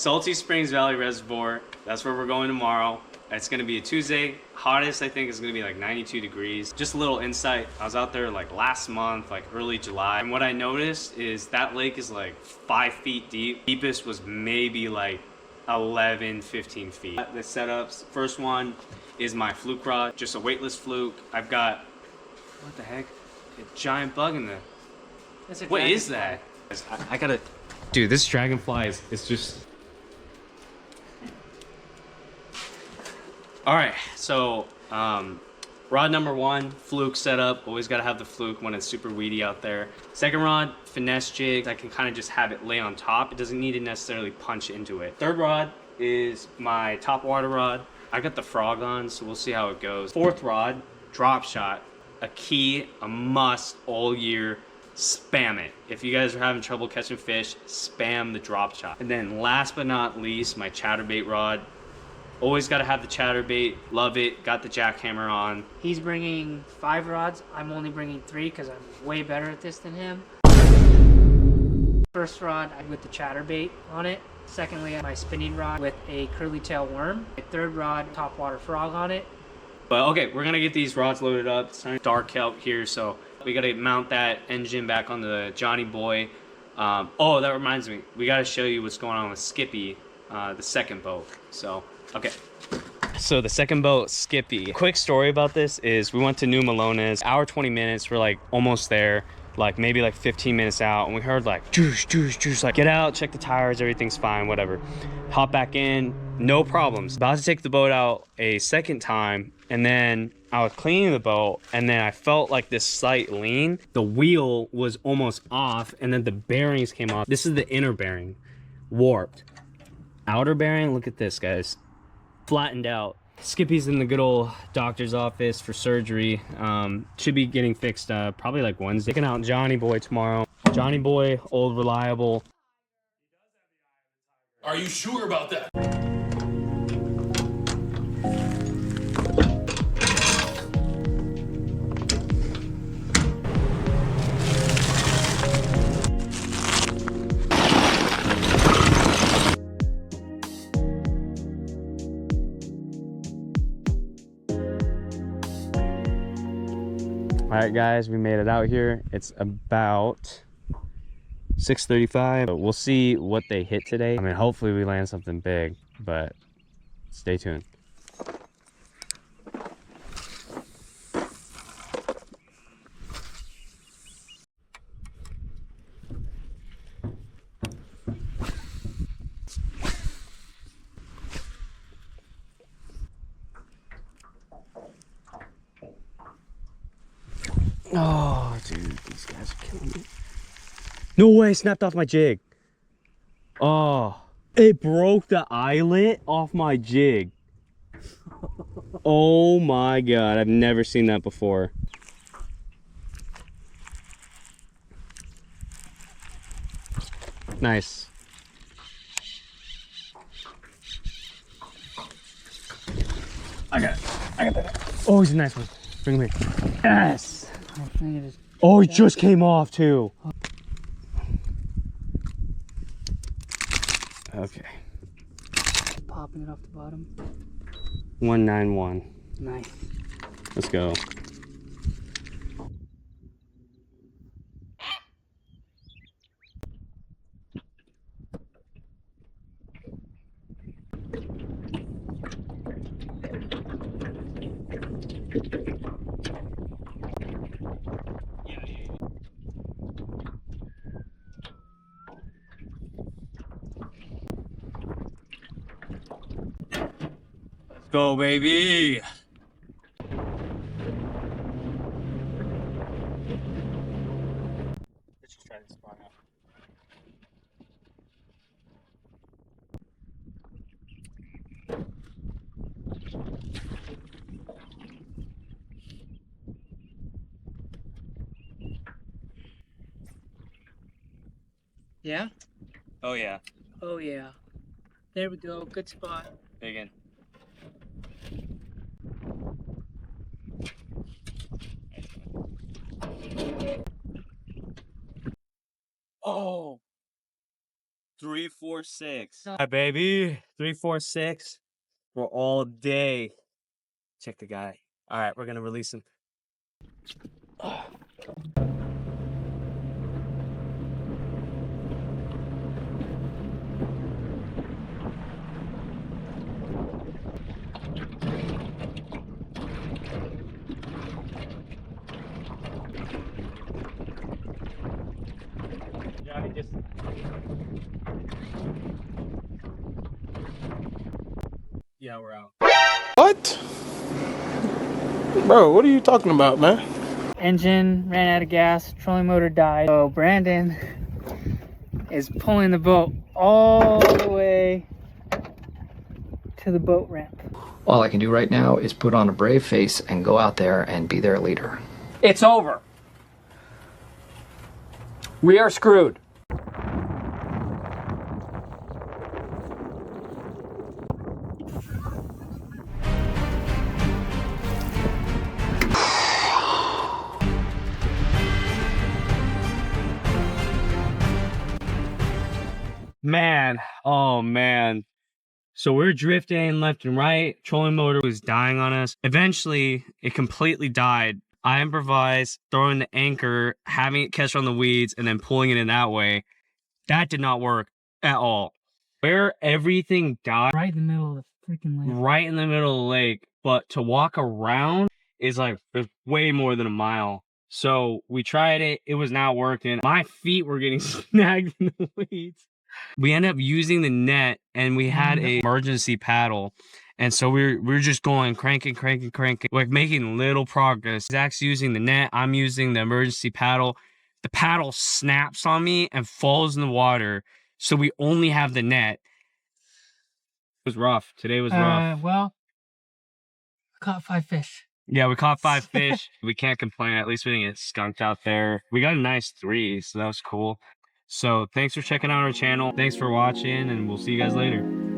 Salty Springs Valley Reservoir. That's where we're going tomorrow. It's gonna be a Tuesday. Hottest I think is gonna be like 92 degrees. Just a little insight. I was out there like last month, like early July. And what I noticed is that lake is like 5 feet deep. Deepest was maybe like 11, 15 feet. The setups, first one is my fluke rod, just a weightless fluke. I've got, what the heck? A giant bug in there. What is that? I gotta, dude, this dragonfly is just. All right, so rod number one, fluke setup. Always gotta have the fluke when it's super weedy out there. Second rod, finesse jig. I can kind of just have it lay on top. It doesn't need to necessarily punch into it. Third rod is my top water rod. I got the frog on, so we'll see how it goes. Fourth rod, drop shot. A key, a must all year. Spam it. If you guys are having trouble catching fish, spam the drop shot. And then last but not least, my chatterbait rod. Always got to have the chatterbait. Love it. Got the jackhammer on. He's bringing 5 rods. I'm only bringing 3 because I'm way better at this than him. First rod with the chatterbait on it. Secondly, my spinning rod with a curly tail worm. My third rod, top water frog on it. But okay, we're gonna get these rods loaded up. It's dark out here, so we gotta mount that engine back on the Johnny Boy. Oh, that reminds me. We gotta show you what's going on with Skippy, the second boat. So, okay. So the second boat, Skippy. Quick story about this is we went to New Melones. Hour 20 minutes, we're like almost there. Like maybe like 15 minutes out, and we heard like juice, juice, juice. Like get out, check the tires, everything's fine, whatever. Hop back in, no problems. About to take the boat out a second time, and then I was cleaning the boat, and then I felt like this slight lean. The wheel was almost off, and then the bearings came off. This is the inner bearing, warped. Outer bearing, look at this, guys, flattened out. Skippy's in the good old doctor's office for surgery. Should be getting fixed probably like Wednesday. Taking out Johnny Boy tomorrow. Johnny Boy, old reliable. Are you sure about that? All right, guys, we made it out here. It's about 6:35. But we'll see what they hit today. I mean, hopefully we land something big, but stay tuned. Oh, dude, these guys are killing me. No way, snapped off my jig. Oh, it broke the eyelet off my jig. Oh my God, I've never seen that before. Nice. I got that. Oh, he's a nice one. Bring him here. Yes. Oh, he just came off too. Okay. Popping it off the bottom. 191. Nice. Let's go. Go, baby. Let's just try this spot out. Yeah? Oh yeah. Oh yeah. There we go. Good spot. Big in. Oh, 346. Hi, baby. 346 for all day. Check the guy. All right, we're gonna release him. Johnny, just. Yeah, we're out. What? Bro, what are you talking about, man? Engine ran out of gas, trolling motor died. So Brandon is pulling the boat all the way to the boat ramp. All I can do right now is put on a brave face and go out there and be their leader. It's over. We are screwed. Man, oh man. So we're drifting left and right. Trolling motor was dying on us. Eventually, it completely died. I improvised throwing the anchor, having it catch on the weeds, and then pulling it in that way. That did not work at all. Where everything died, Right in the middle of the freaking lake. right in the middle of the lake. But to walk around is like there's way more than a mile. So we tried it. It was not working. My feet were getting snagged in the weeds. We ended up using the net, and we had a emergency paddle. And so we're just going cranking, like making little progress. Zach's using the net. I'm using the emergency paddle. The paddle snaps on me and falls in the water. So we only have the net. It was rough. Today was rough. Well, caught 5 fish. Yeah, we caught 5 fish. We can't complain. At least we didn't get skunked out there. We got a nice 3, so that was cool. So thanks for checking out our channel. Thanks for watching, and we'll see you guys later.